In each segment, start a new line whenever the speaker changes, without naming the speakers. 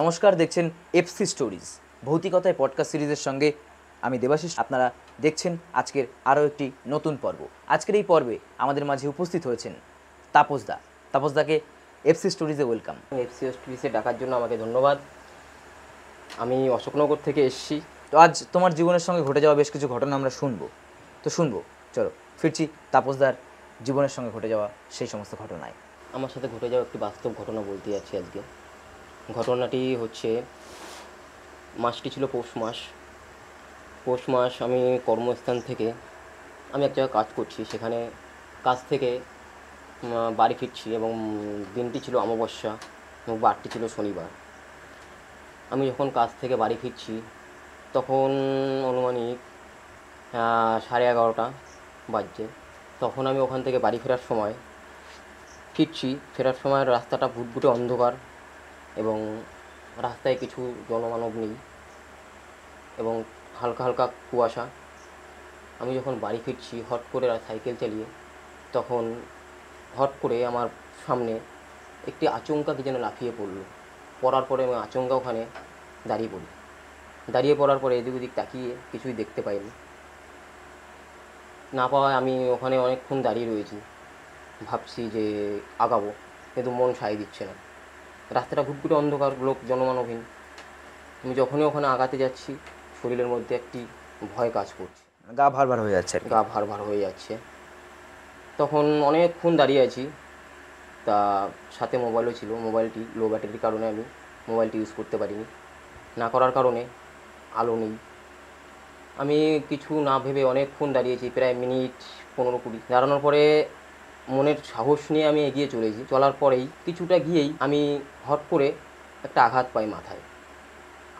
নমস্কার, দেখছেন FC stories ভৌতিকতায় podcast সিরিজের সঙ্গে আমি দেবাশিস। আপনারা দেখছেন আজকের আরও একটি নতুন পর্ব। আজকের এই পর্বে আমাদের মাঝে উপস্থিত হয়েছেন তাপসদাকে এফসি স্টোরিজে ওয়েলকাম।
এফসি স্টোরিজে ডাকার জন্য আমাকে ধন্যবাদ। আমি অশোকনগর থেকে এসেছি।
তো আজ তোমার জীবনের সঙ্গে ঘটে যাওয়া বেশ কিছু ঘটনা আমরা শুনবো। চলো ফিরছি তাপসদার জীবনের সঙ্গে ঘটে যাওয়া সেই সমস্ত ঘটনায়।
আমার সাথে ঘটে যাওয়া একটি বাস্তব ঘটনা বলতে যাচ্ছি আজকে। ঘটনাটি হচ্ছে, মাসটি ছিল পৌষ মাস। আমি কর্মস্থান থেকে আমি এক জায়গায় কাজ করছি, সেখানে কাজ থেকে বাড়ি ফিরছি এবং দিনটি ছিল অমাবস্যা এবং বারটি ছিল শনিবার। আমি যখন কাজ থেকে বাড়ি ফিরছি তখন আনুমানিক 11:30 বাজছে। তখন আমি ওখান থেকে বাড়ি ফেরার সময় রাস্তাটা ভুটভুটে অন্ধকার এবং রাস্তায় কিছু জনমানব নেই এবং হালকা হালকা কুয়াশা। আমি যখন বাড়ি ফিরছি হট করে সাইকেল চালিয়ে, তখন হট করে আমার সামনে একটি আচমকা কি যেন লাফিয়ে পড়ার পরে আমি আচমকা ওখানে দাঁড়িয়ে পড়ার পরে এদিক ওদিক তাকিয়ে কিছুই দেখতে পাইনি। না পাওয়ায় আমি ওখানে অনেকক্ষণ দাঁড়িয়ে রয়েছি, ভাবছি যে আগাবো, কিন্তু মন সায় দিচ্ছে না। রাস্তাটা ভুটভুটে অন্ধকার, লোক জনমানবহীন। আমি যখনই ওখানে আগাতে যাচ্ছি শরীরের মধ্যে একটি ভয় কাজ করছে,
গা ভার ভার হয়ে যাচ্ছে।
তখন অনেকক্ষণ দাঁড়িয়ে আছি, তা সাথে মোবাইলও ছিল। মোবাইলটি লো ব্যাটারির কারণে আমি মোবাইলটি ইউজ করতে পারিনি। না করার কারণে আলো নেই। আমি কিছু না ভেবে অনেকক্ষণ দাঁড়িয়েছি, প্রায় মিনিট 15-20। দাঁড়ানোর পরে মনের সাহস নিয়ে আমি এগিয়ে চলেছি। চলার পরেই কিছুটা গিয়েই আমি হট করে একটা আঘাত পাই মাথায়।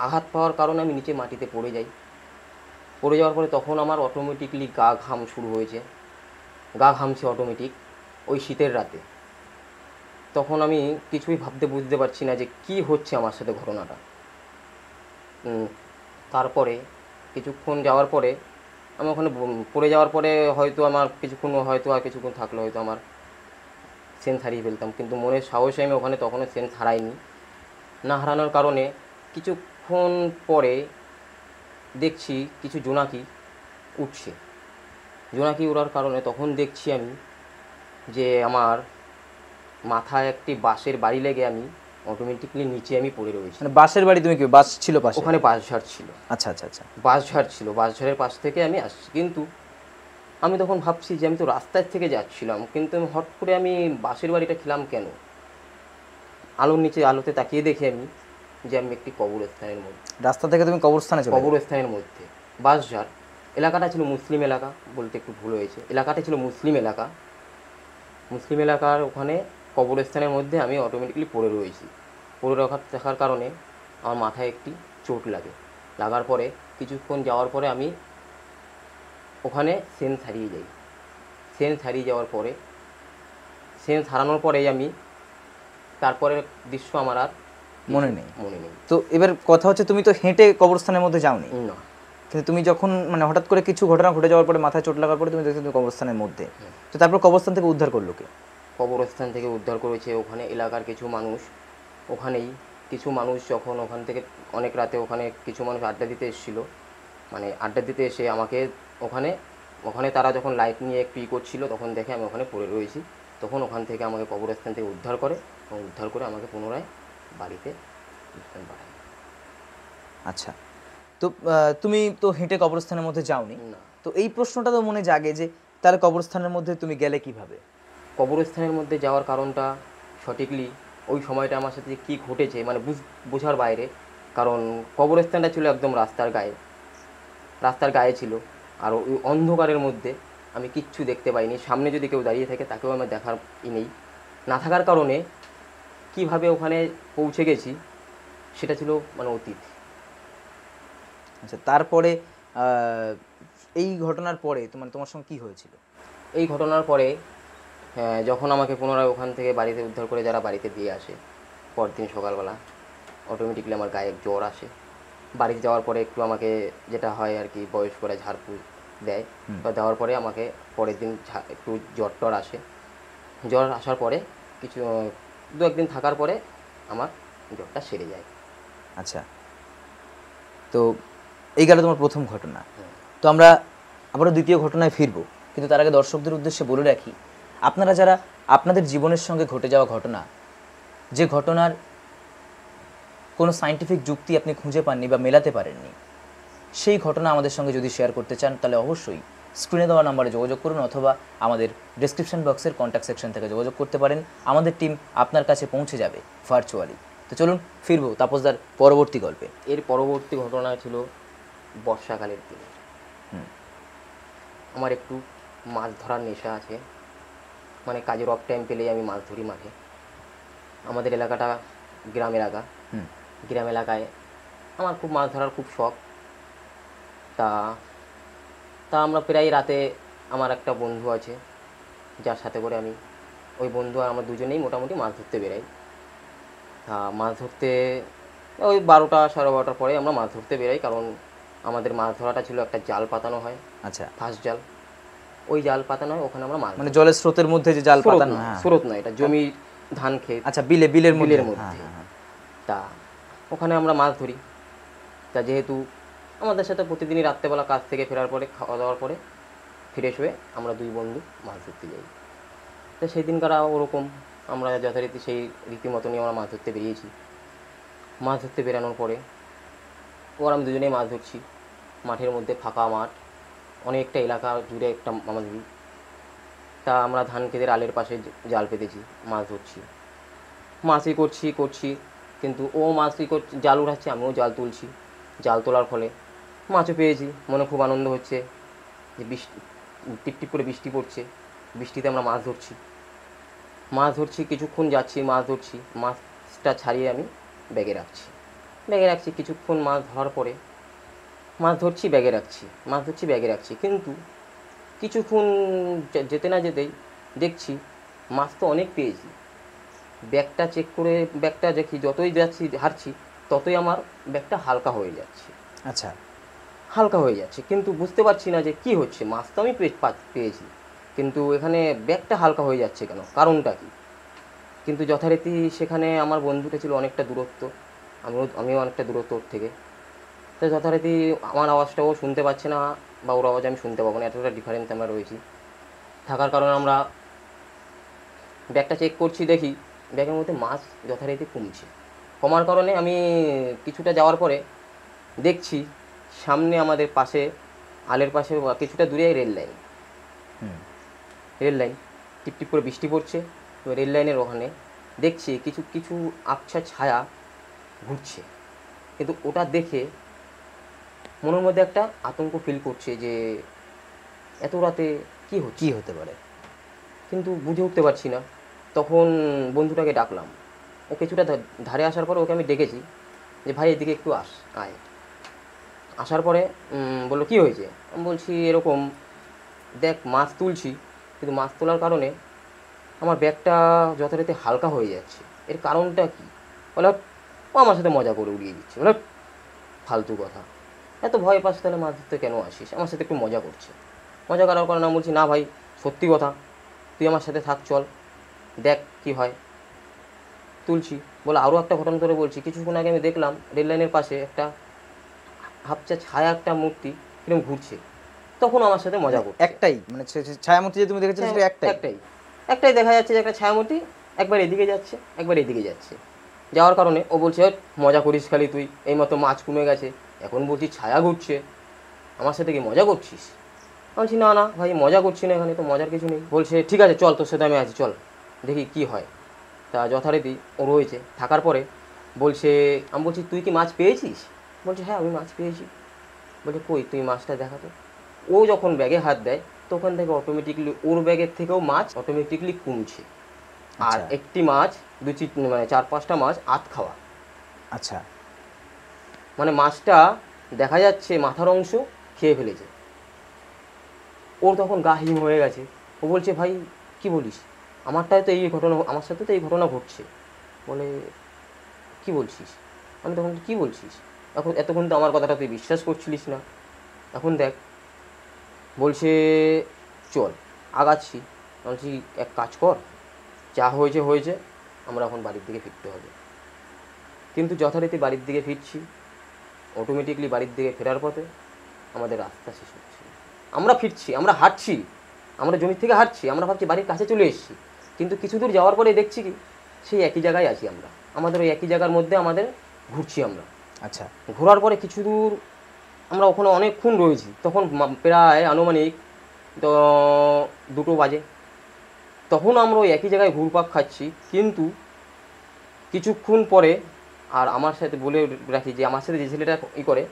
আঘাত পাওয়ার কারণে আমি নিচে মাটিতে পড়ে যাওয়ার পরে তখন আমার অটোমেটিকলি গা ঘামছে অটোমেটিক, ওই শীতের রাতে। তখন আমি কিছুই বুঝতে পারছি না যে কি হচ্ছে আমার সাথে ঘটনাটা। তারপরে কিছুক্ষণ যাওয়ার পরে আমি ওখানে পড়ে যাওয়ার পরে হয়তো আর কিছুক্ষণ থাকলে হয়তো আমার সেন্স হারিয়ে ফেলতাম, কিন্তু মনের সাহসে আমি ওখানে তখনও সেন্স হারাইনি। না হারানোর কারণে কিছুক্ষণ পরে দেখছি কিছু জোনাকি উঠছে। জোনাকি ওড়ার কারণে তখন দেখছি আমি যে আমার মাথায় একটি বাঁশের বাড়ি লেগে আমি অটোমেটিকলি নিচে আমি পড়ে রয়েছি।
মানে বাসের বাড়ি, তুমি কি বাস ছিল পাশে?
ওখানে বাঁশঝাড় ছিল।
আচ্ছা।
বাঁশঝাড় ছিল, বাঁশঝাড়ের পাশ থেকে আমি আসছি। কিন্তু আমি তখন ভাবছি যে আমি তো রাস্তার থেকে যাচ্ছিলাম, কিন্তু আমি হট করে আমি বাঁশের বাড়িটা খেলাম কেন? আলোতে তাকিয়ে দেখি আমি যে আমি একটি কবরস্থানের মধ্যে।
রাস্তা থেকে তুমি
কবরস্থানের মধ্যে। বাঁশঝাড় এলাকাটা ছিল মুসলিম এলাকা, বলতে একটু ভুল হয়েছে। এলাকাটা ছিল মুসলিম এলাকার ওখানে কবরস্থানের মধ্যে আমি অটোমেটিকলি পড়ে রয়েছি। থাকার কারণে আমার মাথায় একটি চোট লাগার পরে কিছুক্ষণ যাওয়ার পরে আমি ওখানে সেন্স হারানোর পরেই আমি তারপরের দৃশ্য আমার আর মনে নেই।
তো এবার কথা হচ্ছে, তুমি তো হেঁটে কবরস্থানের মধ্যে যাওনি
না,
কিন্তু তুমি যখন হঠাৎ করে কিছু ঘটনা ঘটে যাওয়ার পরে, মাথায় চোট লাগার পরে তুমি দেখছো তুমি কবরস্থানের মধ্যে। তো তারপর কবরস্থান থেকে উদ্ধার করলো কে?
কবরস্থান থেকে উদ্ধার করেছে ওখানে এলাকার কিছু মানুষ। যখন ওখান থেকে অনেক রাতে ওখানে কিছু মানুষ আড্ডা দিতে এসেছিলো, আড্ডা দিতে এসে আমাকে ওখানে তারা যখন লাইট নিয়ে একটু করছিল, তখন দেখে আমি ওখানে পড়ে রয়েছি। তখন ওখান থেকে আমাকে কবরস্থান থেকে উদ্ধার করে এবং উদ্ধার করে আমাকে পুনরায় বাড়িতে পাঠায়।
আচ্ছা, তো তুমি তো হেঁটে কবরস্থানের মধ্যে যাওনি
না।
তো এই প্রশ্নটা তো মনে জাগে যে তাহলে কবরস্থানের মধ্যে তুমি গেলে কিভাবে?
কবরস্থানের মধ্যে যাওয়ার কারণটা সঠিকলি ওই সময়টা আমার সাথে কী ঘটেছে বোঝার বাইরে। কারণ কবরস্থানটা ছিল একদম রাস্তার গায়ে ছিল, আর ওই অন্ধকারের মধ্যে আমি কিচ্ছু দেখতে পাইনি। সামনে যদি কেউ দাঁড়িয়ে থাকে তাকেও আমার দেখার নেই। না থাকার কারণে কিভাবে ওখানে পৌঁছে গেছি সেটা ছিল অতীত।
আচ্ছা, তারপরে এই ঘটনার পরে তোমার সঙ্গে কী হয়েছিল?
এই ঘটনার পরে যখন আমাকে পুনরায় ওখান থেকে বাড়িতে উদ্ধার করে যারা বাড়িতে দিয়ে আসে, পরদিন সকালবেলা অটোমেটিকলি আমার গায়ে জ্বর আসে। বাড়িতে যাওয়ার পরে একটু আমাকে যেটা হয় আর কি, বয়স্করা ঝাড়ফুঁক দেয়, তো দেওয়ার পরে আমাকে পরের দিন একটু জ্বর আসে। জ্বর আসার পরে কিছু 2-1 দিন থাকার পরে আমার জ্বরটা সেরে যায়।
আচ্ছা, তো এই গেল তোমার প্রথম ঘটনা। তো আমরা আবারও দ্বিতীয় ঘটনায় ফিরবো, কিন্তু তার আগে দর্শকদের উদ্দেশ্যে বলে রাখি, আপনারা যারা আপনাদের জীবনের সঙ্গে ঘটে যাওয়া ঘটনা, যে ঘটনার কোনো সায়েন্টিফিক যুক্তি আপনি খুঁজে পাননি বা মেলাতে পারেননি, সেই ঘটনা আমাদের সঙ্গে যদি শেয়ার করতে চান তাহলে অবশ্যই স্ক্রিনে দেওয়া নাম্বারে যোগাযোগ করুন, অথবা আমাদের ডেসক্রিপশন বক্সের কন্ট্যাক্ট সেকশন থেকে যোগাযোগ করতে পারেন। আমাদের টিম আপনার কাছে পৌঁছে যাবে ভার্চুয়ালি। তো চলুন ফিরবো তাপসদার পরবর্তী গল্পে।
এর পরবর্তী ঘটনা ছিল বর্ষাকালের দিনে। আমার একটু মাছ ধরার নেশা আছে, মানে কাজের অফ টাইম পেলেই আমি মাছ ধরি মাঠে। আমাদের এলাকাটা গ্রাম এলাকা, গ্রাম এলাকায় আমার খুব মাছ ধরার খুব শখ। তা তা আমরা প্রায় রাতে, আমার একটা বন্ধু আছে যার সাথে করে আমি, ওই বন্ধু আর আমরা দুজনেই মোটামুটি মাছ ধরতে বেরাই। তা মাছ ধরতে ওই 12টা 12:30টার পরে আমরা মাছ ধরতে বেরাই, কারণ আমাদের মাছ ধরাটা ছিল একটা জাল পাতানো হয়।
আচ্ছা,
ফাঁস জাল, ওই জাল পাতানো হয়, ওখানে আমরা মাছ
মানে জলের স্রোতের মধ্যে যে জাল পাতানো?
স্রোত নয়, এটা জমি ধান ক্ষেত।
আচ্ছা, বিলের
বিলের
মধ্যে।
মধ্যে। তা ওখানে আমরা মাছ ধরি। তা যেহেতু আমাদের সাথে প্রতিদিনই রাত্রেবেলা কাজ থেকে ফেরার পরে, খাওয়া দাওয়ার পরে ফ্রেশ হয়ে আমরা দুই বন্ধু মাছ ধরতে যাই। তো সেই দিনকার ওরকম আমরা যথারীতি সেই রীতিমতনই আমরা মাছ ধরতে বেরিয়েছি। মাছ ধরতে বেরানোর পরে আমি দুজনেই মাছ ধরছি। মাঠের মধ্যে ফাঁকা মাঠ, অনেকটা এলাকা জুড়ে একটা আমাদের। তা আমরা ধান ক্ষেতের আলের পাশে জাল পেতেছি, মাছ ধরছি। মাছই করছি, কিন্তু ও মাছই করছে, জাল উঠাচ্ছে, আমিও জাল তুলছি। জাল তোলার ফলে মাছও পেয়েছি, মনে খুব আনন্দ হচ্ছে যে বৃষ্টি, টিপ টিপ করে বৃষ্টি পড়ছে, বৃষ্টিতে আমরা মাছ ধরছি। কিছুক্ষণ যাচ্ছি, মাছ ধরছি, মাছটা ছাড়িয়ে আমি ব্যাগে রাখছি। কিছুক্ষণ মাছ ধরার পরে মাছ ধরছি ব্যাগে রাখছি, কিন্তু কিছুক্ষণ যেতে না যেতেই দেখছি মাছ তো অনেক পেয়েছি। ব্যাগটা চেক করে ব্যাগটা দেখি, যতই হারছি ততই আমার ব্যাগটা হালকা হয়ে যাচ্ছে।
আচ্ছা,
হালকা হয়ে যাচ্ছে, কিন্তু বুঝতে পারছি না যে কি হচ্ছে। মাছ তো আমি পেয়েছি, কিন্তু এখানে ব্যাগটা হালকা হয়ে যাচ্ছে কেন, কারণটা কি? কিন্তু যথারীতি সেখানে আমার বন্ধুটা ছিল অনেকটা দূরত্ব, আমিও অনেকটা দূরত্ব ওর থেকে। তো যথারীতি আমার আওয়াজটাও শুনতে পাচ্ছে না, বা ওর আওয়াজ আমি শুনতে পাবো না, এতটা ডিফারেন্স আমরা রয়েছি। থাকার কারণে আমরা ব্যাগটা চেক করছি, দেখি ব্যাগের মধ্যে মাছ যথারীতি কমার কারণে আমি কিছুটা যাওয়ার পরে দেখছি সামনে আমাদের পাশে, আলের পাশে কিছুটা দূরে রেল লাইন টিপ টিপ করে বৃষ্টি পড়ছে। তো রেল লাইনের ওখানে দেখছি কিছু কিছু আবছা ছায়া ঘুরছে, কিন্তু ওটা দেখে মনের মধ্যে একটা আতঙ্ক ফিল করছে যে এত রাতে কী
হতে পারে,
কিন্তু বুঝে উঠতে পারছি না। তখন বন্ধুটাকে ডাকলাম, ও কিছুটা ধারে আসার পরে ওকে আমি ডেকেছি যে ভাই এদিকে একটু আয়। আসার পরে বললো কী হয়েছে? আমি বলছি এরকম, দেখ মাছ তুলছি, কিন্তু মাছ তোলার কারণে আমার ব্যাগটা যথারীতি হালকা হয়ে যাচ্ছে, এর কারণটা কী? বলে ও আমার সাথে মজা করে উড়িয়ে দিচ্ছে, বলে ফালতু কথা, এত ভয় পাস তাহলে মাছ ধরতে কেন আসিস? আমার সাথে একটু মজা করার কারণে আমি বলছি না ভাই, সত্যি কথা, তুই আমার সাথে থাক, চল দেখ কি হয়। তুলছি বলে আরও একটা ঘটনা ধরে বলছি, কিছুক্ষণ আগে আমি দেখলাম রেল লাইনের পাশে একটা হাফচা ছায়া, একটা মূর্তি কিরকম ঘুরছে, তখন আমার সাথে মজা করছে।
একটাই মানে ছায়ামূর্তি যে তুমি দেখেছিলে সেটা
একটাই দেখা যাচ্ছে যে একটা ছায়ামূর্তি একবার এদিকে যাচ্ছে, একবার এদিকে যাচ্ছে। যাওয়ার কারণে ও বলছে মজা করিস খালি তুই, এই মতো মাছ কমে গেছে, এখন বলছি ছায়া ঘুরছে, আমার সাথে কি মজা করছিস? বলছি না না ভাই, মজা করছি না, এখানে তো মজার কিছু নেই। বলছে ঠিক আছে চল, তোর সাথে আমি আছি, চল দেখি কি হয়। তা যথারীতি ও রয়েছে, থাকার পরে বলছে, আমি বলছি তুই কি মাছ পেয়েছিস? বলছে হ্যাঁ আমি মাছ পেয়েছি। বলছে কই তুই মাছটা দেখাতো। ও যখন ব্যাগে হাত দেয় তখন থেকে অটোমেটিকলি ওর ব্যাগের থেকেও মাছ অটোমেটিকলি কমছে। আর একটি মাছ মানে 4-5টা মাছ আধ খাওয়া।
আচ্ছা,
মানে মাছটা দেখা যাচ্ছে মাথার অংশ খেয়ে ফেলেছে। ওর তখন গা হিম হয়ে গেছে। ও বলছে ভাই কি বলিস, আমার সাথে তো এই ঘটনা ঘটছে। বলে কি বলছিস? আমি তখন কি বলছিস, এতক্ষণ তো আমার কথাটা তুই বিশ্বাস করছিলিস না, এখন দেখ। বলছে চল আগাচ্ছি। বলছি এক কাজ কর, যা হয়েছে, আমরা এখন বাড়ির দিকে ফিরতে হবে। কিন্তু যথারীতি বাড়ির দিকে ফিরছি, অটোমেটিকলি বাড়ির দিকে ফেরার পথে আমাদের রাস্তা শেষ হচ্ছে। আমরা ফিরছি, আমরা হাঁটছি, আমরা জমি থেকে হাঁটছি, আমরা ভাবছি বাড়ির কাছে চলে এসেছি, কিন্তু কিছু দূর যাওয়ার পরে দেখছি কি সেই একই জায়গায় আছি আমরা, আমাদের ওই একই জায়গার মধ্যে আমাদের ঘুরছি আমরা।
আচ্ছা,
ঘোরার পরে কিছু দূর আমরা ওখানে অনেকক্ষণ রয়েছি, তখন প্রায় আনুমানিক তো 2টো বাজে। তখন আমরা ওই একই জায়গায় ঘুরপাক খাচ্ছি, কিন্তু কিছুক্ষণ পরে, আর আমার সাথে বলে রাখি যে আমার সাথে যে ছেলেটা করে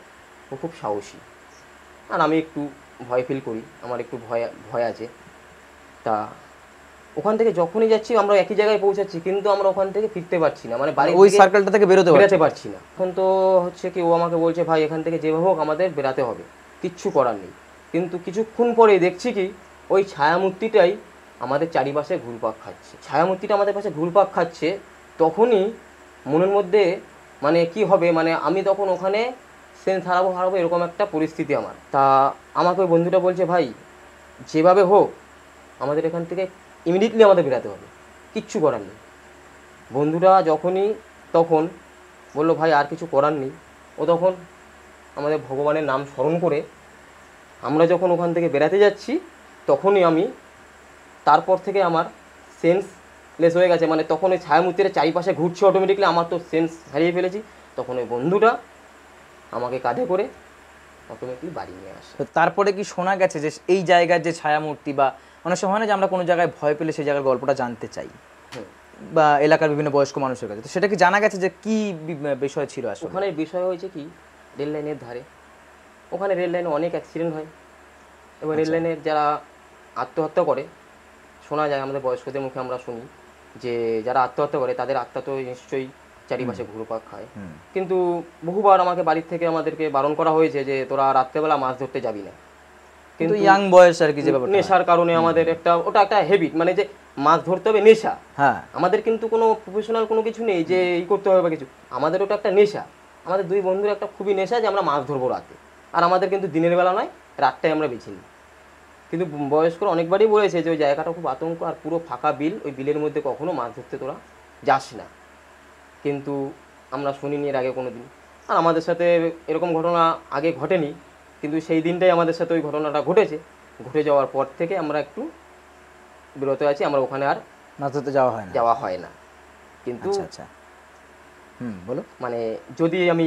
ও খুব সাহসী, আর আমি একটু ভয় ফিল করি, আমার একটু ভয় ভয় আছে। তা ওখান থেকে যখনই যাচ্ছি আমরা একই জায়গায় পৌঁছাচ্ছি, কিন্তু আমরা ওখান থেকে ফিরতে পারছি না, মানে বাড়ির
ওই
দিকে
সার্কেলটা থেকে বেরোতে
বেরাতে পারছি না। এখন তো হচ্ছে কি ও আমাকে বলছে ভাই এখান থেকে যেভাবে হোক আমাদের বেরাতে হবে, কিচ্ছু করার নেই। কিন্তু কিছুক্ষণ পরে দেখছি কি ওই ছায়ামূর্তিটাই আমাদের চারিপাশে ঘুরপাক খাচ্ছে, ছায়ামূর্তিটা আমাদের পাশে ঘুরপাক খাচ্ছে। তখনই মনের মধ্যে মানে কি হবে, মানে আমি তখন ওখানে সেন্স হারাবো এরকম একটা পরিস্থিতি আমার। তা আমাকে ওই বন্ধুটা বলছে ভাই যেভাবে হোক আমাদের এখান থেকে ইমিডিয়েটলি আমাদের বেরাতে হবে, কিচ্ছু করার নেই। বন্ধুরা যখনই তখন বললো ভাই আর কিছু করার নেই, ও তখন আমাদের ভগবানের নাম স্মরণ করে আমরা যখন ওখান থেকে বেরাতে যাচ্ছি, তখনই আমি তারপর থেকে আমার সেন্সলেস হয়ে গেছে, মানে তখন ওই ছায়ামূর্তির চারিপাশে ঘুরছে অটোমেটিকলি, আমার তো সেন্স হারিয়ে ফেলেছি। তখন ওই বন্ধুটা আমাকে কাঁধে করে অটোমেটিকলি বাড়ি নিয়ে আসে।
তো তারপরে কি শোনা গেছে যে এই জায়গার যে ছায়ামূর্তি, বা অনেক সময় হয় না যে আমরা কোনো জায়গায় ভয় পেলে সেই জায়গার গল্পটা জানতে চাই,
হুম।
বা এলাকার বিভিন্ন বয়স্ক মানুষের কাছে, তো সেটা কি জানা গেছে যে কি বিষয় ছিল আসলে?
ওখানে বিষয় হয়েছে কি রেল লাইনের ধারে, ওখানে রেল লাইনে অনেক অ্যাক্সিডেন্ট হয়, এবার রেল লাইনের যারা আত্মহত্যা করে, শোনা যায় আমাদের বয়স্কদের মুখে আমরা শুনি যে যারা আত্মহত্যা করে তাদের আত্মা তো নিশ্চয়ই চারিপাশে ঘুরপাক খায়। কিন্তু বহুবার আমাকে বাড়ির থেকে আমাদেরকে বারণ করা হয়েছে যে তোরা রাত্রেবেলা মাছ ধরতে যাবি না,
কিন্তু ইয়াং বয়স আর কি, যে ব্যাপারটা
নেশার কারণে আমাদের ওটা একটা হ্যাবিট, মানে যে মাছ ধরতে হবে নেশা।
হ্যাঁ,
আমাদের কিন্তু কোনো প্রফেশনাল কোনো কিছু নেই যে ই করতে হবে বা কিছু, আমাদের ওটা একটা নেশা। আমাদের দুই বন্ধুর একটা খুবই নেশা যে আমরা মাছ ধরবো রাতে, আর আমাদের কিন্তু দিনের বেলা নয়, রাতটাই আমরা বেছে নিই। কিন্তু বয়স্করা অনেকবারই বলেছে যে ওই জায়গাটা খুব আতঙ্ক, আর পুরো ফাঁকা বিল, ওই বিলের মধ্যে কখনো মাছ ধরতে তোরা যাস না। কিন্তু আমরা শুনিনি এর আগে কোনো দিন, আর আমাদের সাথে এরকম ঘটনা আগে ঘটেনি, কিন্তু সেই দিনটাই আমাদের সাথে ওই ঘটনাটা ঘটেছে। ঘটে যাওয়ার পর থেকে আমরা একটু বিরত আছি, আমরা ওখানে আর
মাছ ধরতে যাওয়া হয় না।
যাওয়া হয় না। কিন্তু
আচ্ছা আচ্ছা, বলো।
মানে যদি আমি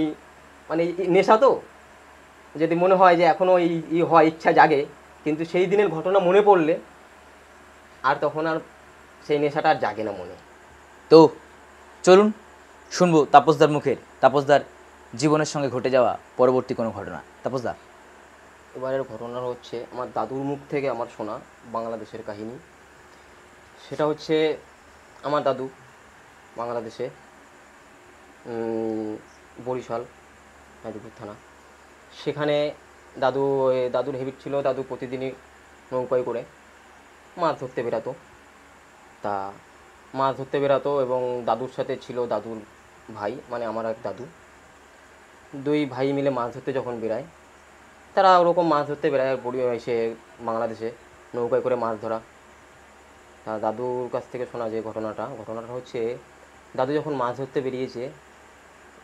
মানে নেশা তো, যদি মনে হয় যে এখনও হয় ইচ্ছা জাগে, কিন্তু সেই দিনের ঘটনা মনে পড়লে আর তখন আর সেই নেশাটা আর জাগে না মনে।
তো চলুন শুনবো তাপসদার মুখের, তাপসদার জীবনের সঙ্গে ঘটে যাওয়া পরবর্তী কোনো ঘটনা। তাপসদা,
এবারের ঘটনা হচ্ছে আমার দাদুর মুখ থেকে আমার শোনা বাংলাদেশের কাহিনী। সেটা হচ্ছে আমার দাদু বাংলাদেশে বরিশাল গাজীপুর থানা, সেখানে দাদুর হ্যাবিট ছিল, দাদু প্রতিদিনই নৌকায় করে মাছ ধরতে বেরাতো। তা মাছ ধরতে বেরাতো এবং দাদুর সাথে ছিল দাদুর ভাই, মানে আমার এক দাদু, দুই ভাই মিলে মাছ ধরতে যখন বেরায়, তারা ওরকম মাছ ধরতে বেরায় এসে বাংলাদেশে নৌকায় করে মাছ ধরা। তা দাদুর কাছ থেকে শোনা যে ঘটনাটা হচ্ছে দাদু যখন মাছ ধরতে বেরিয়েছে,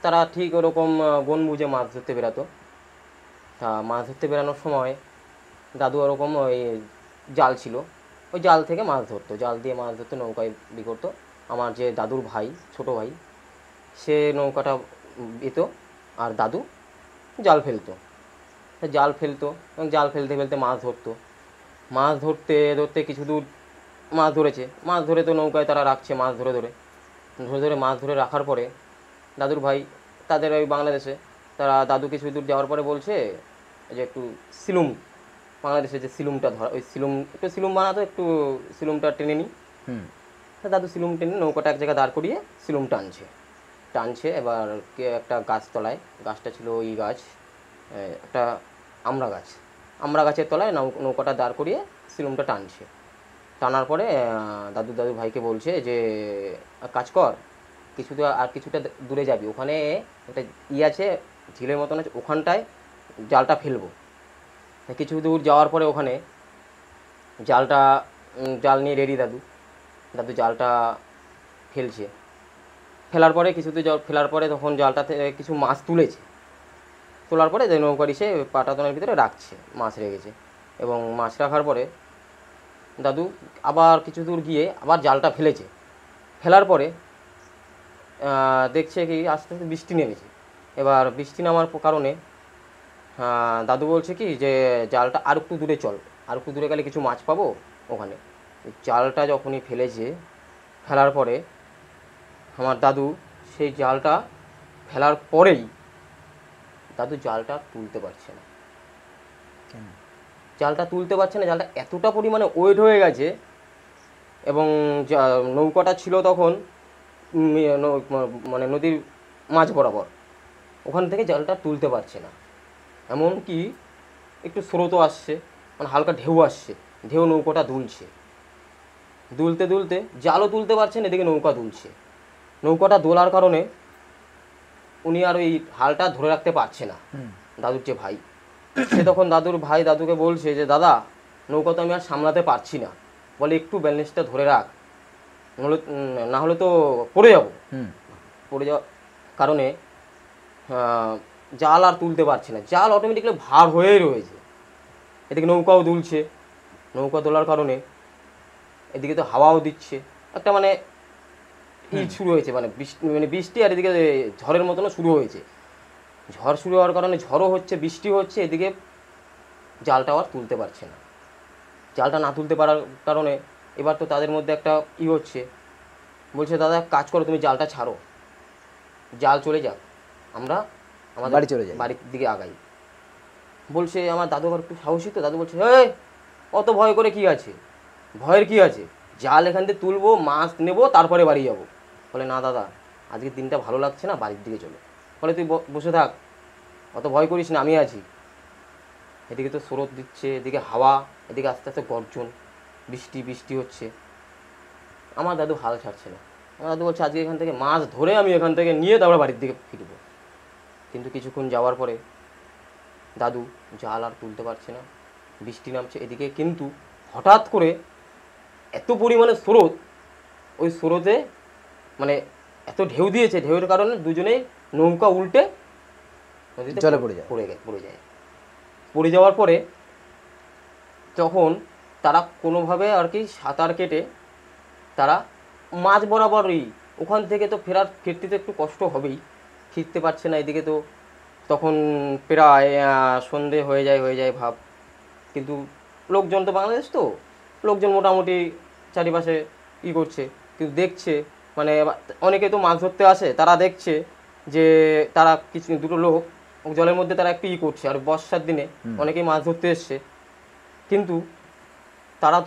তারা ঠিক ওরকম বনভোজে মাছ ধরতে বেরাতো। তা মাছ ধরতে বেরানোর সময় দাদু ওরকম ওই জাল ছিল, ওই জাল থেকে মাছ ধরতো, জাল দিয়ে মাছ ধরতো, নৌকায় করতো। আমার যে দাদুর ভাই, ছোট ভাই, সে নৌকাটা যেত আর দাদু জাল ফেলতো, এবং জাল ফেলতে ফেলতে মাছ ধরতো। মাছ ধরতে ধরতে কিছু দূর মাছ ধরেছে, মাছ ধরে তো নৌকায় তারা রাখছে, মাছ ধরে ধরে মাছ ধরে রাখার পরে দাদুর ভাই তাদের ওই বাংলাদেশে, তারা দাদু কিছু দূর যাওয়ার পরে বলছে যে একটু সিলুম, বাংলাদেশে যে সিলুমটা ধরা, ওই সিলুম বানাতো, একটু সিলুমটা টেনে নিই। দাদু সিলুম টেনে নৌকাটা এক জায়গায় দাঁড় করিয়ে সিলুম টানছে। এবার একটা গাছ তলায়, গাছটা ছিল ওই গাছ, একটা আমড়া গাছের তলায় নৌকাটা দাঁড় করিয়ে সিলুমটা টানার পরে দাদু ভাইকে বলছে যে কাজ কর, কিছুটা দূরে যাবি, ওখানে একটা আছে, ঝিলের মতন আছে, ওখানটায় জালটা ফেলবো। কিছু দূর যাওয়ার পরে ওখানে জাল নিয়ে রেডি দাদু জালটা ফেলছে। ফেলার পরে কিছুতে জল ফেলার পরে তখন জালটাতে কিছু মাছ তুলেছে, তোলার পরে যে নৌকার সে পাটাতনের ভিতরে রাখছে, মাছ রেখেছে। এবং মাছ রাখার পরে দাদু আবার কিছু দূর গিয়ে আবার জালটা ফেলেছে। ফেলার পরে দেখছে কি আস্তে আস্তে বৃষ্টি নেমেছে। এবার বৃষ্টি নামার কারণে দাদু বলছে কি যে জালটা আর একটু দূরে চল, আর একটু দূরে গেলে কিছু মাছ পাবো ওখানে। জালটা যখনই ফেলেছে, ফেলার পরে আমার দাদু সেই জালটা ফেলার পরেই দাদু জালটা তুলতে পারছে না।
কেন?
জালটা তুলতে পারছে না, জালটা এতটা পরিমাণে ওয়েট হয়ে গেছে। এবং নৌকাটা ছিল তখন মানে নদীর মাঝ বরাবর, ওখান থেকে জালটা তুলতে পারছে না। এমনকি একটু স্রোতও আসছে, মানে হালকা ঢেউ আসছে, ঢেউ নৌকাটা দুলছে। দুলতে দুলতে জালও তুলতে পারছেন, এদিকে নৌকা দুলছে। নৌকাটা দোলার কারণে উনি আর ওই হালটা ধরে রাখতে পারছে না। দাদুর যে ভাই, সে তখন দাদুর ভাই দাদুকে বলছে যে দাদা, নৌকা তো আমি আর সামলাতে পারছি না, বলে একটু ব্যালেন্সটা ধরে রাখ, না হলে তো পড়ে যাবো। পড়ে যাওয়ার কারণে জাল আর তুলতে পারছে না, জাল অটোমেটিক্যালি ভার হয়েই রয়েছে। এদিকে নৌকাও দুলছে, নৌকা তোলার কারণে এদিকে তো হাওয়াও দিচ্ছে, একটা মানে শুরু হয়েছে, মানে বৃষ্টি আর এদিকে ঝড়ের মতনও শুরু হয়েছে। ঝড় শুরু হওয়ার কারণে ঝড়ও হচ্ছে, বৃষ্টি হচ্ছে, এদিকে জালটা আর তুলতে পারছে না। জালটা না তুলতে পারার কারণে এবার তো তাদের মধ্যে একটা হচ্ছে, বলছে দাদা এক কাজ করো, তুমি জালটা ছাড়ো, জাল চলে যাক, আমরা আমাদের
বাড়ি চলে যাই,
বাড়ির দিকে আগাই। বলছে আমার দাদু আবার একটু সাহসী তো, দাদু বলছে এই অত ভয় করে কি আছে, ভয়ের কি আছে, জাল এখান থেকে তুলবো, মাছ নেবো, তারপরে বাড়ি যাবো। বলে না দাদা, আজকের দিনটা ভালো লাগছে না, বাড়ির দিকে চলো। বলে তুই বসে থাক, অত ভয় করিস না, আমি আছি। এদিকে তো স্রোত দিচ্ছে, এদিকে হাওয়া, এদিকে আস্তে আস্তে গর্জন, বৃষ্টি বৃষ্টি হচ্ছে। আমার দাদু হাল ছাড়ছে না। আমার দাদু বলছে আজকে এখান থেকে মাছ ধরে আমি এখান থেকে নিয়ে তারপরে বাড়ির দিকে ফিরবো। কিন্তু কিছুক্ষণ যাওয়ার পরে দাদু জাল আর তুলতে পারছে না, বৃষ্টি নামছে এদিকে, কিন্তু হঠাৎ করে এত পরিমাণে স্রোত, ওই স্রোতে মানে এত ঢেউ দিয়েছে, ঢেউয়ের কারণে দুজনেই নৌকা উল্টে নদীতে
জলে পড়ে যায়।
পড়ে যাওয়ার পরে তখন তারা কোনোভাবে আর কি সাঁতার কেটে তারা মাঝ বরাবরই, ওখান থেকে তো ফিরতে তো একটু কষ্ট হবেই, ফিরতে পারছে না। এদিকে তো তখন প্রায় সন্ধে হয়ে যায় ভাব। কিন্তু লোকজন তো বাংলাদেশ তো, লোকজন মোটামুটি চারিপাশে করছে, কিন্তু দেখছে মানে অনেকে তো মাছ ধরতে আসে, তারা দেখছে যে তারা দুটো লোক জলের মধ্যে তারা একটু করছে। আর বর্ষার দিনে অনেকেই মাছ ধরতে এসছে, কিন্তু তারা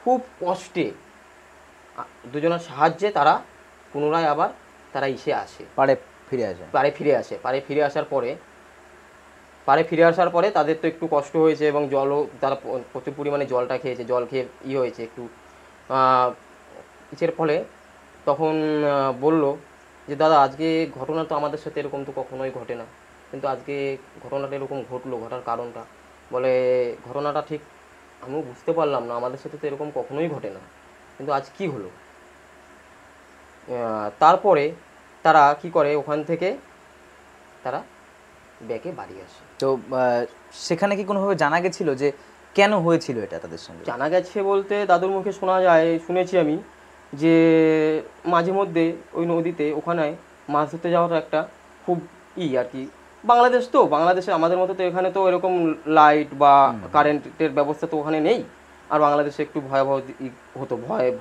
খুব কষ্টে দুজনের সাহায্যে তারা পুনরায় আবার তারা আসে,
পাড়ে ফিরে
আসার পরে তাদের তো একটু কষ্ট হয়েছে, এবং জলও তারা প্রচুর পরিমাণে জলটা খেয়েছে, জল খেয়ে হয়েছে একটু ইসের ফলে। তখন বলল যে দাদা আজকে ঘটনা তো আমাদের সাথে এরকম তো কখনোই ঘটে না, কিন্তু আজকে ঘটনাটা এরকম ঘটলো, ঘটার কারণটা, বলে ঘটনাটা ঠিক আমিও বুঝতে পারলাম না, আমাদের সাথে তো এরকম কখনোই ঘটে না, কিন্তু আজ কি হলো। তারপরে তারা কি করে, ওখান থেকে তারা ব্যাকে বাড়ি আসে।
তো সেখানে কি কোনোভাবে জানা গেছিল যে কেন হয়েছিল এটা তাদের সঙ্গে?
জানা গেছে বলতে দাদুর মুখে শুনেছি আমি যে মাঝে মধ্যে ওই নদীতে ওখানে মাছ ধরতে যাওয়াটা একটা খুব আর কি, বাংলাদেশ তো, বাংলাদেশে আমাদের মতো তো এখানে তো এরকম লাইট বা কারেন্টের ব্যবস্থা তো ওখানে নেই। আর বাংলাদেশে একটু ভয়াবহ হতো,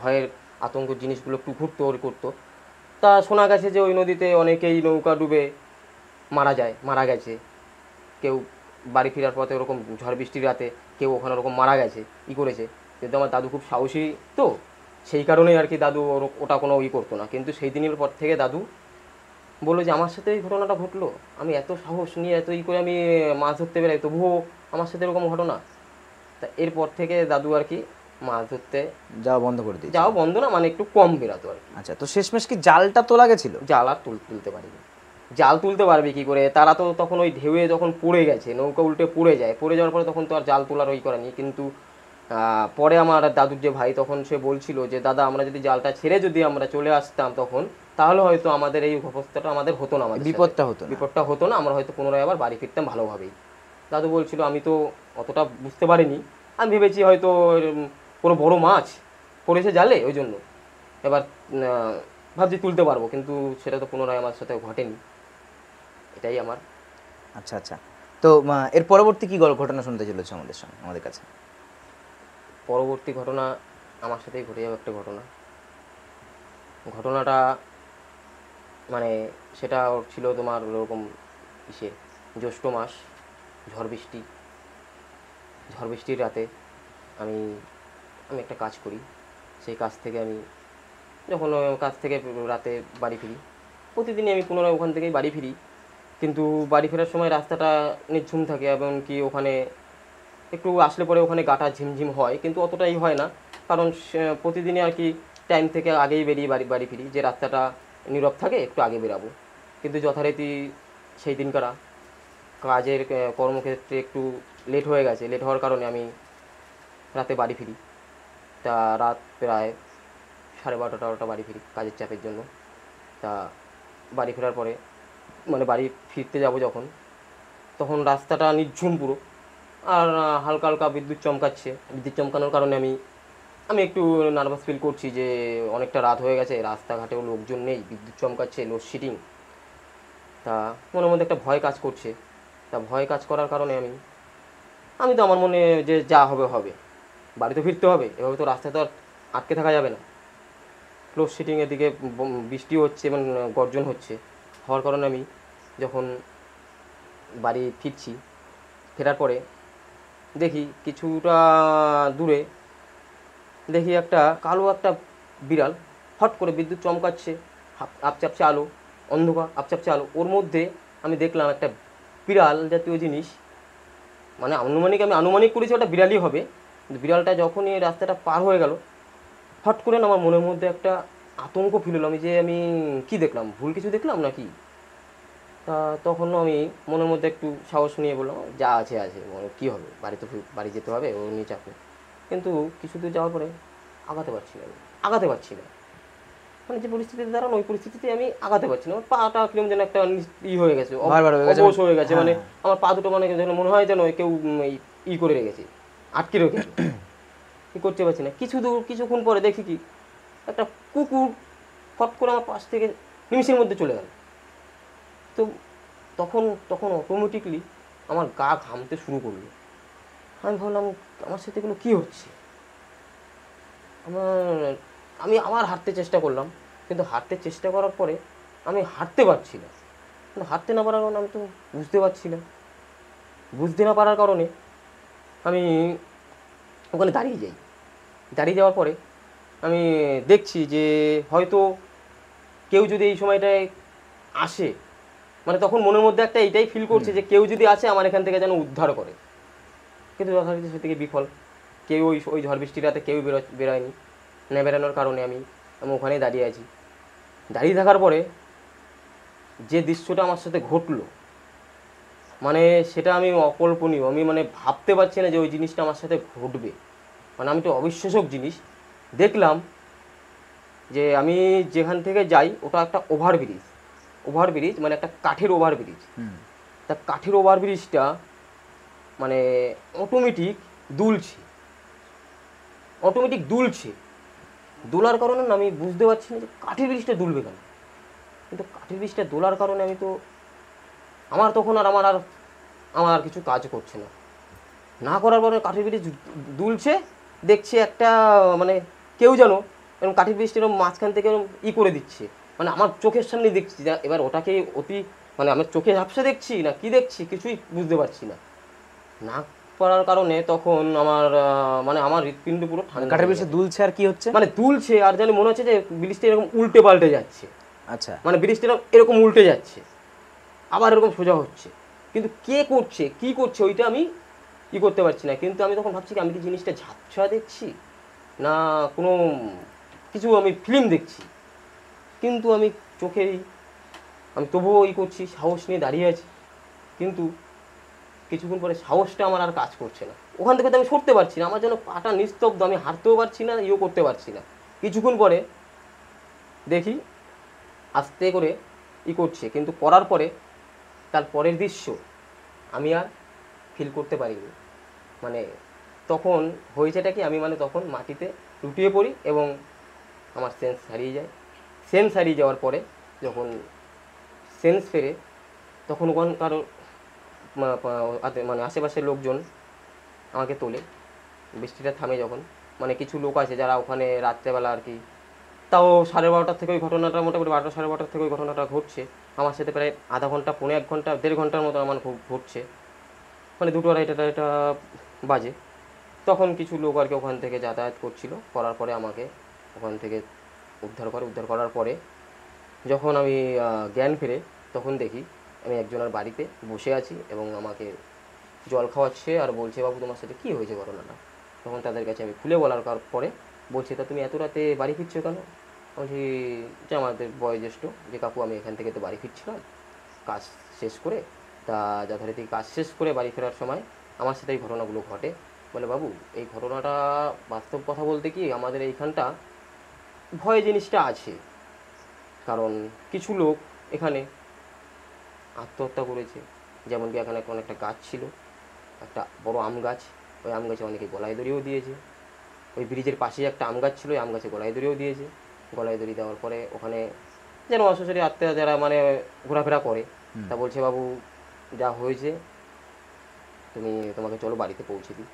ভয়ের আতঙ্ক জিনিসগুলো একটু ঘুরতো করতো। তা শোনা গেছে যে ওই নদীতে অনেকেই নৌকা ডুবে মারা গেছে, কেউ বাড়ি ফেরার পথে ওরকম ঝড় বৃষ্টির রাতে কেউ ওখানে ওরকম মারা গেছে করেছে। কিন্তু আমার দাদু খুব সাহসী তো, সেই কারণেই আর কি দাদু ওটা কোনো করতো না। কিন্তু সেই দিনের পর থেকে দাদু বললো যে আমার সাথে এই ঘটনাটা ঘটলো, আমি এত সাহস নিয়ে এত করে আমি মাছ ধরতে বেরাই, তবুও আমার সাথে এরকম ঘটনা। তা এরপর থেকে দাদু আর কি মাছ ধরতে
যাওয়া বন্ধ করে দিই,
যাওয়া বন্ধ না, মানে একটু কম বেরাতো আর কি।
আচ্ছা, তো শেষমেশ কি জালটা তোলা গেছিল?
জাল আর তুলতে পারিনি। জাল তুলতে পারবে কি করে, তারা তো তখন ওই ঢেউয়ে যখন পড়ে গেছে, নৌকা উল্টে পড়ে যাওয়ার পরে তখন তো আর জাল তোলার করেনি। কিন্তু পরে আমার দাদুর যে ভাই, তখন সে বলছিল যে দাদা আমরা যদি জালটা ছেড়ে যদি আমরা চলে আসতাম, তখন তাহলে হয়তো আমাদের এই অবস্থাটা আমাদের হতো না, আমাদের সাথে।
বিপদটা হতো না।
বিপদটা হতো না, আমরা হয়তো পুনরায় আবার বাড়ি ফিরতাম ভালোভাবেই। দাদু বলছিল, আমি তো অতটা বুঝতে পারিনি, আমি ভেবেছি হয়তো কোনো বড় মাছ পড়েছে জালে, ওই জন্য এবার ভাবছি তুলতে পারবো, কিন্তু সেটা তো পুনরায় আমার সাথে ঘটেনি। এটাই আমার
আচ্ছা আচ্ছা। তো এর পরবর্তী কি ঘটনা শুনতে চলেছে আমাদের কাছে?
পরবর্তী ঘটনা আমার সাথেই ঘটে যাবে একটা ঘটনা। ঘটনাটা মানে সেটা ওর ছিল তোমার ওরকম ইসে জ্যৈষ্ঠ মাস, ঝড় বৃষ্টি। ঝড় বৃষ্টির রাতে আমি আমি একটা কাজ করি। সেই কাজ থেকে আমি যখন কাজ থেকে রাতে বাড়ি ফিরি, প্রতিদিনই আমি পুনরায় ওখান থেকেই বাড়ি ফিরি, কিন্তু বাড়ি ফেরার সময় রাস্তাটা নিঝুম থাকে, এবং কি ওখানে একটু আসলে পরে ওখানে গাটা ঝিমঝিম হয়, কিন্তু অতটাই হয় না, কারণ প্রতিদিনই আর কি টাইম থেকে আগেই বেরিয়ে বাড়ি বাড়ি ফিরি, যে রাস্তাটা নীরব থাকে একটু আগে বেরাবো। কিন্তু যথারীতি সেই দিনকারা কাজের কর্মক্ষেত্রে একটু লেট হয়ে গেছে। লেট হওয়ার কারণে আমি রাতে বাড়ি ফিরি। তা রাত প্রায় 12:30-13টা বাড়ি ফিরি কাজের চাপের জন্য। তা বাড়ি ফেরার পরে মানে বাড়ি ফিরতে যাব যখন, তখন রাস্তাটা নিঝুম পুরো, আর হালকা হালকা বিদ্যুৎ চমকাচ্ছে। বিদ্যুৎ চমকানোর কারণে আমি আমি একটু নার্ভাস ফিল করছি যে অনেকটা রাত হয়ে গেছে, রাস্তাঘাটেও লোকজন নেই, বিদ্যুৎ চমকাচ্ছে, লোডশেডিং। তা মনের মধ্যে একটা ভয় কাজ করছে। তা ভয় কাজ করার কারণে আমি আমি তো আমার মনে যে যা হবে হবে, বাড়ি তো ফিরতে হবে, এভাবে তো রাস্তায় তো আর আটকে থাকা যাবে না। লোডশেডিংয়ের দিকে বৃষ্টিও হচ্ছে এবং গর্জন হচ্ছে, হওয়ার কারণে আমি যখন বাড়ি ফিরছি, ফেরার পরে দেখি কিছুটা দূরে দেখি একটা কালো একটা বিড়াল হট করে বিদ্যুৎ চমকাচ্ছে, আপচাপচে আলো, অন্ধকার আপচাপচে আলো, ওর মধ্যে আমি দেখলাম একটা বিড়াল জাতীয় জিনিস। মানে আমি আনুমানিক করেছি ওটা বিড়ালই হবে, কিন্তু বিড়ালটা যখনই এই রাস্তাটা পার হয়ে গেল, হট করে না আমার মনের মধ্যে একটা আতঙ্ক ফিল হলো, আমি কি দেখলাম, ভুল কিছু দেখলাম নাকি। তা তখন আমি মনের মধ্যে একটু সাহস নিয়ে বললাম, যা আছে আছে, কী হবে, বাড়ি যেতে হবে, ও নিয়ে চাপে। কিন্তু কিছু দূর যাওয়ার পরে আগাতে পারছি না। মানে যে পরিস্থিতিতে দাঁড়ানো, ওই পরিস্থিতিতে আমি আগাতে পারছি না। আমার পাটা কিরকম যেন একটা হয়ে গেছে,
ভার হয়ে গেছে।
অবশ হয়ে গেছে। মানে
হ্যাঁ।
আমার পা দুটো মানে যেন মনে হয় যেন কেউ করে রেখেছে, আটকে রেখেছে, কি করতে পারছি না। কিছুক্ষণ পরে দেখি কি একটা কুকুর ফট করে আমার পাশ থেকে নিমিষের মধ্যে চলে গেল। তো তখন তখন অটোমেটিকলি আমার গা ঘামতে শুরু করলো। আমি ভাবলাম আমার সাথে এগুলো কী হচ্ছে। আমি আবার হাঁটতে চেষ্টা করলাম, কিন্তু হাঁটতে চেষ্টা করার পরে আমি হাঁটতে পারছি না। কিন্তু হাঁটতে না পারার কারণে আমি তো বুঝতে না পারার কারণে আমি ওখানে দাঁড়িয়ে যাই। দাঁড়িয়ে যাওয়ার পরে আমি দেখছি যে হয়তো কেউ যদি এই সময়টায় আসে, মানে তখন মনের মধ্যে একটা এইটাই ফিল করছে যে কেউ যদি আসে আমার এখান থেকে যেন উদ্ধার করে। কিন্তু যথারীতি সে থেকে বিফল। কেউ ওই ঝড় বৃষ্টির রাতে কেউ বেরোয়নি। না বেরানোর কারণে আমি ওখানেই দাঁড়িয়ে আছি। দাঁড়িয়ে থাকার পরে যে দৃশ্যটা আমার সাথে ঘটলো, মানে সেটা আমি অকল্পনীয়। আমি মানে ভাবতে পারছি না যে ওই জিনিসটা আমার সাথে ঘটবে। মানে আমি তো অবিশ্বাসক জিনিস দেখলাম, যে আমি যেখান থেকে যাই ওটা একটা ওভারব্রিজ, মানে একটা কাঠের ওভারব্রিজ। তা কাঠের ওভারব্রিজটা মানে অটোমেটিক দুলছে। দোলার কারণে না আমি বুঝতে পারছি না যে কাঠের ব্রিজটা দুলবে কেন। কিন্তু কাঠের ব্রিজটা দোলার কারণে আমি তো আমার তখন আর আমার কিছু কাজ করছে না করার পরে কাঠের ব্রিজ দুলছে, দেখছি একটা মানে কেউ যেন এরকম কাঠের ব্রিজটা এরকম মাঝখান থেকে এরকম করে দিচ্ছে। মানে আমার চোখের সামনে দেখছি, এবার ওটাকে মানে আমার চোখে ঝাপসা দেখছি না কি দেখছি কিছুই বুঝতে পারছি না পারার কারণে তখন আমার হৃৎপিণ্ড পুরো ঠান্ডা।
কাঠের ব্রিজে দুলছে আর কি হচ্ছে?
মানে দুলছে আর জানি মনে হচ্ছে যে ব্রিজটা এরকম উল্টে পাল্টে যাচ্ছে।
আচ্ছা।
মানে ব্রিজটা এরকম উল্টে যাচ্ছে, আবার এরকম সোজা হচ্ছে, কিন্তু কে করছে কি করছে ওইটা আমি করতে পারছি না। কিন্তু আমি তখন ভাবছি আমি কি জিনিসটা ঝাপসা দেখছি না কোনো কিছু আমি ফিল্ম দেখছি। কিন্তু আমি তবুও করছি, সাহস নিয়ে দাঁড়িয়ে আছি। কিন্তু কিছুক্ষণ পরে সাহসটা আমার আর কাজ করছে না, ওখান থেকে তো আমি সরতে পারছি না, আমার যেন পাটা নিস্তব্ধ, আমি হাঁটতেও পারছি না, করতে পারছি না। কিছুক্ষণ পরে দেখি আস্তে করে করছে, কিন্তু করার পরে তার পরের দৃশ্য আমি আর ফিল করতে পারিনি। মানে তখন হয়েছেটা কি, আমি মানে তখন মাটিতে লুটিয়ে পড়ি এবং আমার সেন্স হারিয়ে যায়। সেন্স হারিয়ে যাওয়ার পরে যখন সেন্স ফেরে, তখন ওখানকার মানে আশেপাশের লোকজন আমাকে তোলে। বৃষ্টিটা থামে যখন, মানে কিছু লোক আছে যারা ওখানে রাত্রেবেলা আর কি, তাও 12:30 থেকে ওই ঘটনাটা, মোটামুটি 12টা 12:30 থেকে ওই ঘটনাটা ঘটছে। আমার সাথে প্রায় আধা ঘন্টা, পৌনে 1 ঘন্টা, 1.5 ঘন্টার মতো আমার ঘটছে, মানে 2টো 2:30 বাজে। তখন কিছু লোক আর কি ওখান থেকে যাতায়াত করছিল, করার পরে আমাকে ওখান থেকে উদ্ধার করার পরে যখন আমি জ্ঞান ফিরে, তখন দেখি আমি একজনের বাড়িতে বসে আছি এবং আমাকে জল খাওয়াচ্ছে আর বলছে, বাবু তোমার সাথে কী হয়েছে ঘটনাটা। তখন তাদের কাছে আমি খুলে বলার পরে বলছে, তা তুমি এত রাতে বাড়ি ফিরছো কেন? বলছি যে আমাদের বয়োজ্যেষ্ঠ যে কাকু, আমি এখান থেকে তো বাড়ি ফিরছিলাম কাজ শেষ করে, তা যথারীতি কাজ শেষ করে বাড়ি ফেরার সময় আমার সাথে এই ঘটনাগুলো ঘটে। বলে, বাবু এই ঘটনাটা বাস্তব কথা বলতে কি আমাদের এইখানটা ভয় জিনিসটা আছে, কারণ কিছু লোক এখানে আত্মহত্যা করেছে। যেমন কি এখানে এখন একটা গাছ ছিল, একটা বড় আম গাছ, ওই আম গাছে অনেকে গলায় দড়িয়েও দিয়েছে। ওই ব্রিজের পাশেই একটা আম গাছ ছিল, ওই আম গাছে গলায় দড়িয়েও দিয়েছে। গলায় দড়ি দেওয়ার পরে ওখানে যেন অশ্বশরী আত্মীয় যারা মানে ঘোরাফেরা করে, তা বলছে, বাবু যা হয়েছে তোমাকে চলো বাড়িতে পৌঁছে দিই।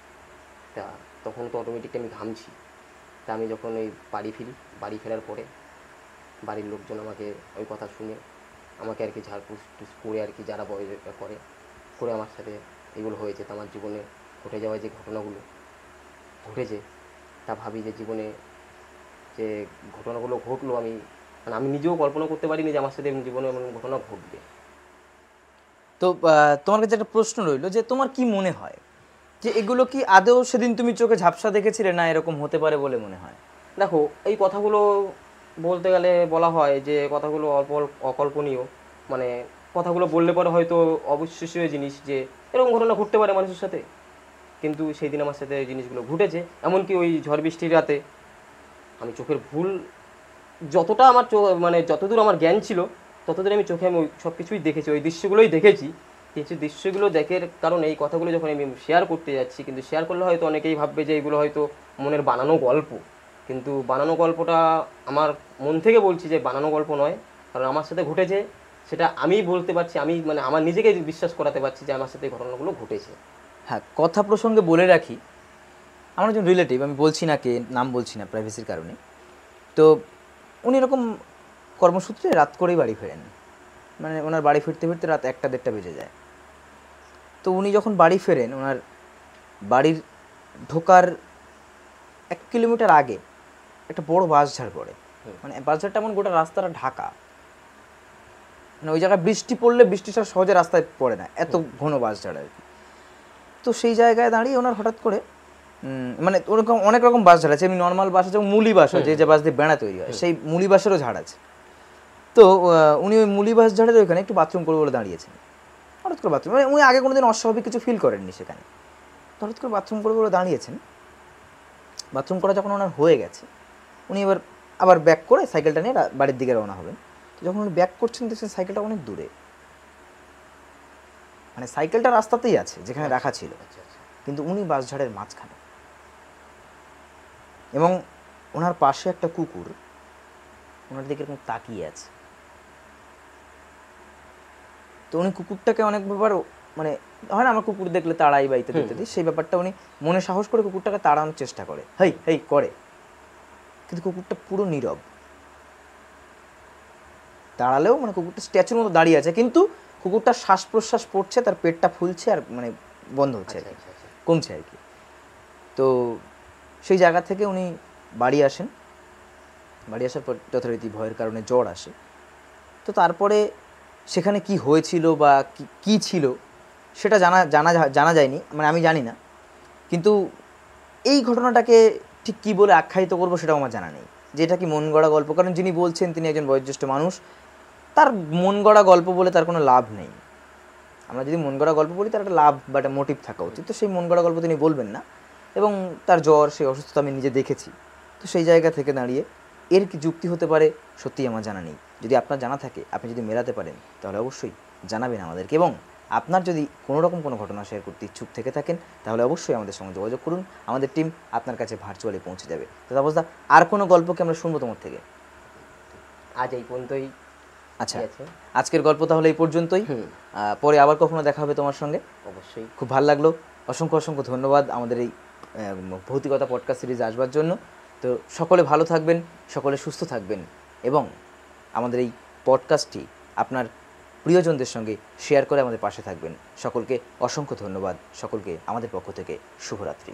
তা তখন তো অটোমেটিক আমি ঘামছি। তা আমি যখন ওই বাড়ি ফেরার পরে বাড়ির লোকজন আমাকে ওই কথা শুনে আমাকে আর কি ঝাড়ফুঁস করে আর কি, যারা বয় করে আমার সাথে এগুলো হয়েছে। তা আমার জীবনে ঘটে যাওয়া যে ঘটনাগুলো ঘটেছে, তা ভাবি যে জীবনে যে ঘটনাগুলো ঘটলো, আমি নিজেও কল্পনা করতে পারিনি যে আমার সাথে জীবনে এমন ঘটনা ঘটবে।
তো তোমার কাছে একটা প্রশ্ন রইলো যে তোমার কি মনে হয় যে এগুলো কি আদৌ সেদিন তুমি চোখে ঝাপসা দেখেছিলে, না এরকম হতে পারে বলে মনে হয়?
দেখো, এই কথাগুলো বলতে গেলে বলা হয় যে কথাগুলো অকল্পনীয়, মানে কথাগুলো বললে পরে হয়তো অবিশ্বাসীয় জিনিস যে এরকম ঘটনা ঘটতে পারে মানুষের সাথে, কিন্তু সেই দিন আমার সাথে এই জিনিসগুলো ঘটেছে। এমনকি ওই ঝড় বৃষ্টির রাতে আমি চোখের ভুল, যতটা আমার মানে যতদূর আমার জ্ঞান ছিল ততদূর আমি চোখে আমি ওই সব কিছুই দেখেছি, ওই দৃশ্যগুলোই দেখেছি। কিছু দৃশ্যগুলো দেখার কারণ এই কথাগুলো যখন আমি শেয়ার করতে যাচ্ছি, কিন্তু শেয়ার করলে হয়তো অনেকেই ভাববে যে এগুলো হয়তো মনের বানানো গল্প, কিন্তু বানানো গল্পটা আমার মন থেকে বলছি যে বানানো গল্প নয়, কারণ আমার সাথে ঘটেছে। সেটা আমি বলতে পারছি, আমি মানে আমার নিজেকে বিশ্বাস করাতে পারছি যে আমার সাথে এই ঘটনাগুলো ঘটেছে।
হ্যাঁ, কথা প্রসঙ্গে বলে রাখি, আমার একজন রিলেটিভ, আমি বলছি না কে, নাম বলছি না প্রাইভেসির কারণে, তো উনি এরকম কর্মসূত্রে রাত করেই বাড়ি ফেরেন, মানে ওনার বাড়ি ফিরতে ফিরতে রাত 1টা 1:30 বেজে যায়। তো উনি যখন বাড়ি ফেরেন, ওনার বাড়ির ঢোকার 1 কিলোমিটার আগে একটা বড় বাঁশঝাড় পড়ে, মানে বাঁশঝাড়টা এমন গোটা রাস্তাটা ঢাকা, মানে ওই জায়গায় বৃষ্টি পড়লে বৃষ্টিটা সহজে রাস্তায় পড়ে না, এত ঘন বাঁশঝাড় আর কি। তো সেই জায়গায় দাঁড়িয়ে ওনার হঠাৎ করে মানে ওরকম অনেক রকম বাঁশ ঝাড় আছে, এমনি নর্মাল বাঁশ আছে, মুলি বাঁশ হয় যে বাঁশ দিয়ে বেড়া তৈরি হয়, সেই মুলি বাঁশেরও ঝাড় আছে। তো উনি ওই মুলি বাঁশ ঝাড়ের ওইখানে একটু বাথরুম করবে বলে দাঁড়িয়েছেন। হঠাৎ করে বাথরুম, মানে উনি আগে কোনোদিন অস্বাভাবিক কিছু ফিল করেননি সেখানে, হঠাৎ করে বাথরুম করবে বলে দাঁড়িয়েছেন। বাথরুম করা যখন ওনার হয়ে গেছে, উনি এবার আবার ব্যাক করে সাইকেলটা নিয়ে বাড়ির দিকে রওনা হবেন। তো যখন উনি ব্যাক করছেন, দেখছেন সাইকেলটা অনেক দূরে, মানে সাইকেলটা রাস্তাতেই আছে যেখানে রাখা ছিল, কিন্তু উনি বাঁশঝাড়ের মাঝখানে, এবং ওনার পাশে একটা কুকুর ওনার দিকে এরকম তাকিয়ে আছে। তো উনি কুকুরটাকে অনেক ব্যাপার, মানে হয় না আমার কুকুর দেখলে তাড়াই বা ইত্যাদি ইত্যাদি, সেই ব্যাপারটা উনি মনে সাহস করে কুকুরটাকে তাড়ানোর চেষ্টা করে, হেই হেই করে, কিন্তু কুকুরটা পুরো নীরব। দাঁড়ালেও মানে কুকুরটা স্ট্যাচুর মতো দাঁড়িয়ে আছে, কিন্তু কুকুরটার শ্বাস প্রশ্বাস পড়ছে, তার পেটটা ফুলছে আর মানে বন্ধ হচ্ছে আর কি, কমছে আর কি। তো সেই জায়গা থেকে উনি বাড়ি আসেন, বাড়ি আসার পর যথারীতি ভয়ের কারণে জ্বর আসে। তো তারপরে সেখানে কি হয়েছিল বা কি ছিল সেটা জানা যায়নি, মানে আমি জানি না। কিন্তু এই ঘটনাটাকে ঠিক কী বলে আখ্যায়িত করবো সেটাও আমার জানা নেই, যে এটা কি মন গড়া গল্প, কারণ যিনি বলছেন তিনি একজন বয়োজ্যেষ্ঠ মানুষ, তার মন গড়া গল্প বলে তার কোনো লাভ নেই। আমরা যদি মন গড়া গল্প বলি তার একটা লাভ বা একটা মোটিভ থাকা উচিত, তো সেই মন গড়া গল্প তিনি বলবেন না। এবং তার জ্বর, সেই অসুস্থতা আমি নিজে দেখেছি। তো সেই জায়গা থেকে দাঁড়িয়ে এর কি যুক্তি হতে পারে সত্যিই আমার জানা নেই। যদি আপনার জানা থাকে, আপনি যদি মেলাতে পারেন, তাহলে অবশ্যই জানাবেন আমাদেরকে। এবং আপনার যদি কোনো রকম কোনো ঘটনা শেয়ার করতে ইচ্ছুক থেকে থাকেন, তাহলে অবশ্যই আমাদের সঙ্গে যোগাযোগ করুন। আমাদের টিম আপনার কাছে ভার্চুয়ালি পৌঁছে যাবে। তো তাপসদা, আর কোনো গল্পকে আমরা শুনবো তোমার থেকে?
আজ এই পর্যন্তই।
আচ্ছা,
ঠিক আছে।
আজকের গল্প তাহলে এই পর্যন্তই। পরে আবার কখনো দেখা হবে তোমার সঙ্গে।
অবশ্যই।
খুব ভালো লাগলো। অসংখ্য অসংখ্য ধন্যবাদ আমাদের এই ভৌতিকতা পডকাস্ট সিরিজে আসবার জন্য। তো সকলে ভালো থাকবেন, সকলে সুস্থ থাকবেন এবং আমাদের এই পডকাস্টটি আপনার প্রিয়জনদের সঙ্গে শেয়ার করে আমাদের পাশে থাকবেন। সকলকে অসংখ্য ধন্যবাদ। সকলকে আমাদের পক্ষ থেকে শুভরাত্রি।